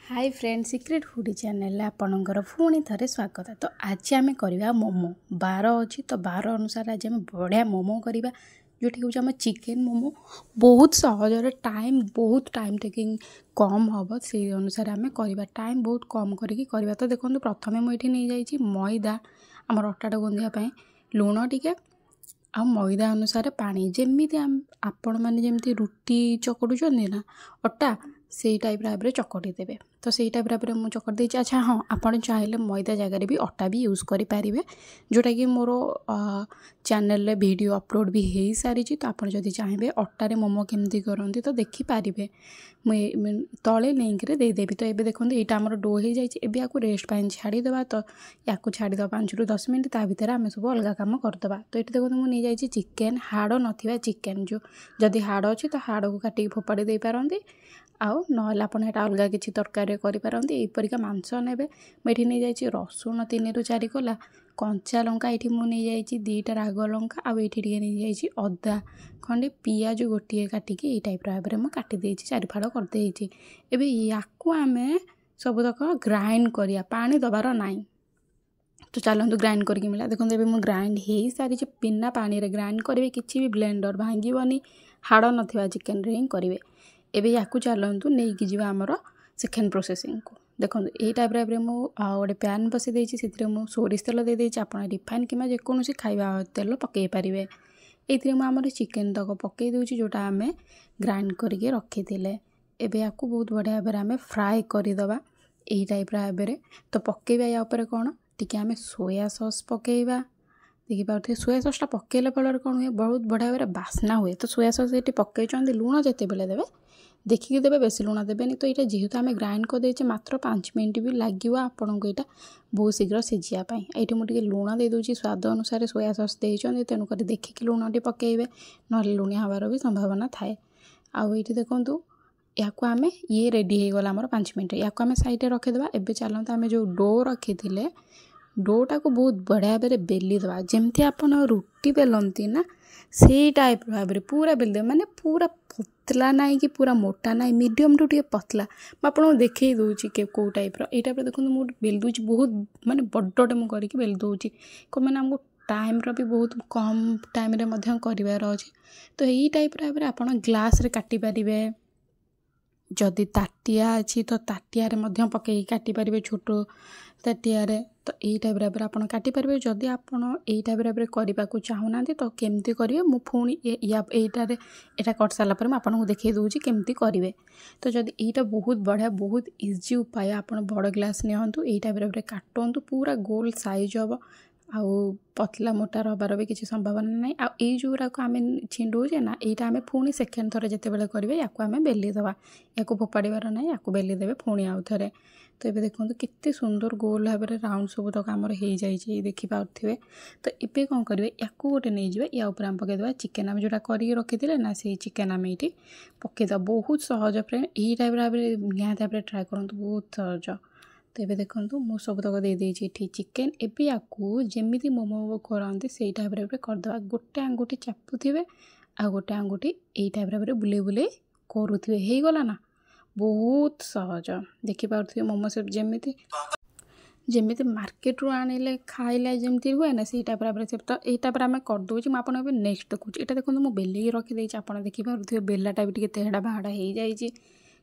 हाय friend secret foodie channel आपणकर पुणी थे स्वागत। तो आज आम करवा मोमो बार अच्छी तो बार अनुसार आज आम बढ़िया मोमो करवा जोटी हूँ आम चिकेन मोमो बहुत सहज टाइम टेकिंग कम हम से अनुसार आम करवा टाइम बहुत कम करवा। तो देखो प्रथम मुझे नहीं जाइए मैदा आम अटाटा गुंदिया लुण टिके आ मैदा अनुसार पानी जमी आपण मैंने रुटी चकड़ुचंदी ना अटा से टाइप भाव चकटी देवे। तो सही टाइप भाव मुझे चकटी देती। अच्छा हाँ आपड़ चाहिए मैदा जगह भी अटा भी यूज करेंगे जोटा कि मोर चैनल वीडियो अपलोड भी हो सारी। तो आप चाहिए अटारे मोमो केमती करती तो देखिपारे तले लिंक रे देदेवी। तो ये देखो यहाँ आम डो हो जाए या रेस्ट छाड़ीदे। तो या छाड़ीद 5 ରୁ 10 मिनट ता भर आम सब अलग कम करदे। तो ये देखो मुझे नहीं जाइए चिकेन हाड़ ना चिकेन जो जदि हाड़ अच्छी तो हाड़ को काटिक फोपाड़ी दे पारती आउ ना आप अलग किसी तरकारी करेंगे। यहीपरिका मांस ने मुझे नहीं जाइए रसुण 3 ରୁ 4 कोला कंचा लंका ये मुझे 2टा राग लंका आउ ये नहीं जाइए अदा खंडे पियाज गोटे काटिक ये टाइप भाव में काटिदे 4 फाड़ करदे। एबे याकू आम सबुतक ग्राइंड करिया पानी दबार नाई। तो चलतु ग्राइंड करके मिला देखो ये मुझे ग्राइंड हो सारी बिना पानी रे ग्राइंड करेंगे किसी भी ब्लेंडर भांगनी हाड़ ना चिकेन रे ही करेंगे। एबे याकू चलतु नहीं कि जी आमर सेकेंड प्रोसेसिंग को देखो यही टाइप भाव में गोटे पैन बसई देती से सोरिष तेल देदें आप रिफाइन कि जेकोसी खाଇବା तेल पकई पारे। ये आमर चिकेन तक पकई दूची जोटा आम ग्राइंड करके रखी थे। एबे याकू बहुत बढ़िया भाव आम फ्राए करदे यही टाइप भाव में। तो पकईवा या कौन टिके आम सोया सॉस पकईवा देखिए सोया सॉसटा पकईला फल कौन हुए बहुत बढ़िया भाव बास्ना हुए। तो सोया सॉस ये पकई लुण जिते बेले देवे देखिए देवे बेसी लुण देवेनि। तो ये जेहेतु आम ग्राइंड करदे मात्र 5 मिनट भी लगे आपन को यहाँ बहुत शीघ्र सीझापी। ये मुझे लुण दे दूसरी स्वाद अनुसार सोया सॉस देते तेणुक देखिए लुण टी पकईबे ना लुणिया हबार भी संभावना थाए। आउ ये देखूँ या आम ये रेडी हो गला आमर 5 मिनट या आम साइड रखीदे। एबे चलते आम जो डो रखी थे डोटा को बहुत बढ़िया भाव बेली दबा जमती आप रुटी बेलती ना से टाइप भाव में पूरा बेल दे माने पूरा पतला नाई कि पूरा मोटा नाई मीडियम टू टे पतला आपको देखई दूची के कौ टाइप ये टाइप देखो मुझे बेल दूची बहुत माने बड़टे मुझे बेल दूची कौन मैंने आमको टाइम भी बहुत कम टाइम करार अच्छे। तो यही टाइप भाव में आप ग्लास रे काटी पारे जदि ताटिया अच्छी तो ताटिया पकई काटी पारे छोट ताटिया। तो यही टाइप भाव आप काटिपारे जदि आप यही टाइप भाव करने को चाहूना तो केमती करेंगे मु पुणी यहीटार यहाँ कर सारापर मुझे देखई दूसरी केमती करेंगे। तो जदि यहाँ बहुत बढ़िया बहुत इजी उपाय आप बड़ ग्लास नियंतु यही टाइप भाव काटतु पूरा गोल साइज हम आउ पतला मोटा रबार भी किसी संभावना ना। आई जोराक आम छिंडुचे ना यहाँ आम पुणी सेकेंड थर जिते बड़े करेंगे या आम बेलीदे या फोपाड़ार ना या बेलीदे पुणी आउ थे। तो ये देखो केते सुंदर गोल भाव में राउंड सब तक आमर हो जाए देखिपे। तो ये कौन करेंगे या गोटे नहीं जाए या आम पकईदे चिकेन आम जोटा कर रखी थे ना से चिकेन आम ये पकईदे बहुत सहज फ्रेंड यही टाइप भाव में निहाती भाव ट्राए करूँ बहुत सहज। तो ये देखो मु सब तक देदेठी चिकेन एबे याकू जमी मोमो करते से टाइप भाव में करदे गोटे आंगुठी चापुथे आ गोटे आंगुठी यही टाइप भाव में बुले बुले करुवे हो गला ना बहुत सहज देखिपे मोमो से जमी मार्केट रू आने खाइले जमी हुए ना से टाइप भाव से। तो यहाँ पर आम करदे मुझे नेक्स्ट देखूँ यहाँ देखो मुझे बेलिकी रखीदे आप देखिपे बेलाटा भी तेहड़ा बाहड़ा हो जाए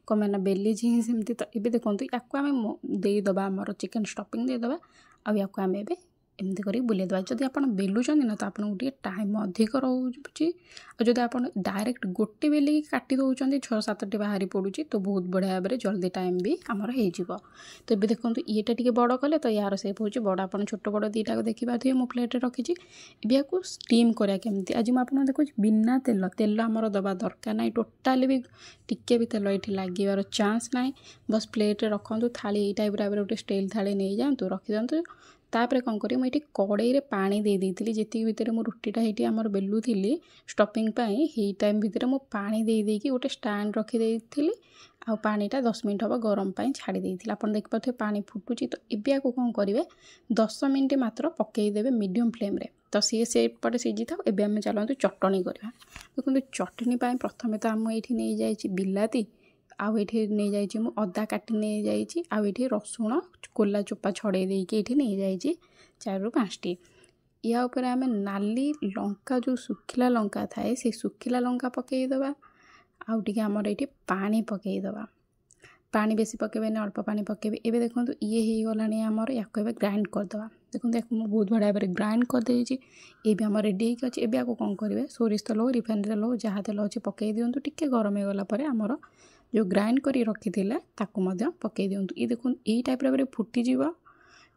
कौन मैंने बेली ही सेमती। तो ये देखो या आम देदे आमर चिकेन स्टफिंग देदे आउ आम ए एमती कर बुलेदे जदि आप बेलुं ना तो आपको गोटे टाइम अधिक रोचे जदि आप डायरेक्ट गोटे बेलिकी काटी दौरान 6-7टी बाहरी पड़ुची तो बहुत बढ़िया भाव में जल्दी टाइम भी आमर हो। तो ये देखो येटा टी बड़ कले तो यार सेप हो बड़ आप छोट बड़ दीटा देखिपे मो प्लेट रखी या स्टीम करा केमती आज मुझे देखो बिना तेल तेल आमर दबा दरकार ना टोटाली भी टिके भी तेल ये लगे चान्स ना बस प्लेट रखु थाली यही टाइप भाव में गोटे स्टील थाली नहीं जातु रखी दिंतु। तापर कौन करें मुझे कड़े पानी दे देती जी भितर मु रुटीटा ये आमर बेलुली स्टफिंग ही टाइम भितर मु पानी दे देकी गोटे स्टैंड रखी आ पानीटा 10 मिनट हम गरम छाड़ी देती आप देखिपे पानी फुटुची। तो ये कौन करेंगे 10 मिनट मात्र पकईदे मीडियम फ्लेम रे तो सी सेपटे सीझी था। एबे आम चलते चटनी करवा देखो चटनी प्रथम तो आम ये नहीं जाइए बिलाती आउ ये नहीं जाइए मु अदा काटी नहीं जाइए आउ ये रसुण कोला चोपा छड़े देके ये नहीं जाइए 4 ରୁ 5टी। या ऊपर आम नाली लंका जो सुखिला लंका थाए से सुखिला लंका पकईदबा आउ टे आमर ये पानी पकईदबा। पानी बेसी पकेबे ना अल्प पानी पकेबे। एबे देखो ये हो गलानी आमर या ग्राइंड करदे देखो मुझे बहुत बढ़िया भाव ग्राइंड करदे ये आम रेडी होगी अच्छे। एबे आपको कौन करेंगे सोरिष तेल हो रिफाइन तेल हो जहाँ तेल अच्छे पकई दिंतु टिके गरम हो गला आमर जो ग्राइंड कर रखी पकई दिंतु। ये देखो यही टाइप भाव फुटीज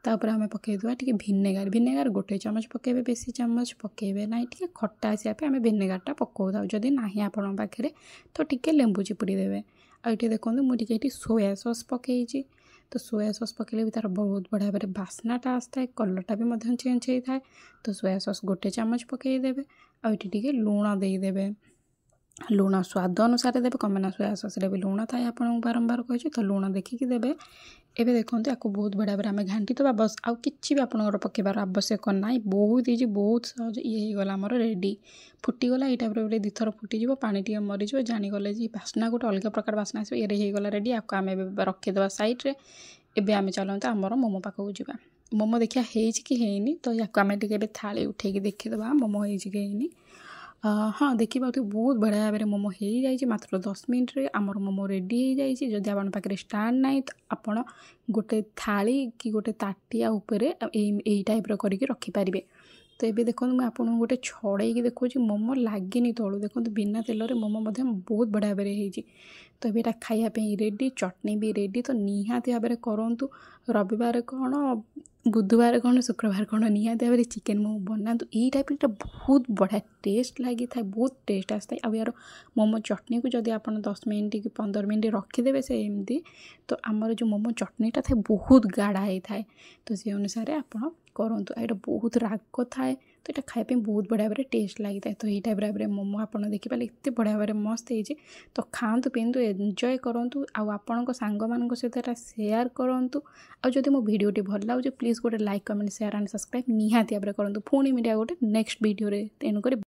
तापर आम पकईदे टी भिनेगार भिनेगार गोटे चामच पकेबे बेसी चामच पकेबे ना टी खट्टा आसापे आम भिनेगारटा पकाऊ था जदि ना आपण पाखे तो टिके लेंबू चिपुड़ी देवे। आ ये देखो मुझे सोया सॉस पकई तो सोया सॉस पकड़े भी तार बहुत बढ़िया भाव बास्नाटा आसता है कलरटा भी चेंज होता है। तो सोया सॉस गोटे चामच पकईदेवे आ ये लुण देदेवे लुण स्वाद अनुसार देवे कमेना सोया सॉस भी लुण थाए आपको बारंबार कही तो लुण देखिकी देवे। एबे देखो आपको बहुत बढ़िया भाव आम घाटी दबा बस आउ कि भी आपंकर पकेबार आवश्यक ना बहुत ही बहुत सहज ये होगा आमर रेडी फुटीगला ये टाइप दी थर फुटीज पानी टी मरीज जानीगले बास्ना गोटे अलग प्रकार बास्ना आस ये होगा रेडी आपको आम रखीदे सैड्रे। एबे आम चलते आमर मोमो पाखक जावा मोमो देखिया कि हैनी तो या आम टे थाली उठे देखीदे मोमो होनी। हाँ देखा बहुत बढ़िया भाव मोमो हो जाए मात्र 10 मिनिट्रे आमर मोमो रेडी हो जाए। जदि आप पाखे स्टांड ना तो आपड़ गोटे थाली कि गोटे ताटिया उपरे यही टाइप करके रखिपारे। तो ये देखो मुझे आपको गोटे छड़े देखो मोमो लगे तलू देखो बिना तेल मोमो बहुत बढ़िया भाव हो। तो ये खायापी रेडी चटनी भी रेडी तो निहाती भाव करूँ रविवार कौन बुधवार कौन शुक्रवार कौन निहाती भाव चिकेन मोमो बनातु यही टाइप बहुत बढ़िया टेस्ट लगी था बहुत टेस्ट आसता है। यार मोमो चटनी को जब आप 10 मिनट कि 15 मिनट रखीदे से एमती तो आमर जो मोमो चटनीटा था बहुत गाढ़ा होता है तो से अनुसार आप करूँ। ये बहुत राग थाए तो ये खायापी बहुत बढ़िया भाव टेस्ट लगी था। तो ये टाइप भाव मोमो आप देखिपारे एत बढ़िया भाव मस्त हो तो खातु पिंतु एंजॉय करूँ आपण सांग मान सहित सेयार करूँ। आदि मो भिडियोटी भल लगे प्लीज गोटे like comment share and subscribe निहाती भाव करूँ। पुणी मीडिया गोटे नेक्स्ट वीडियो तेणुक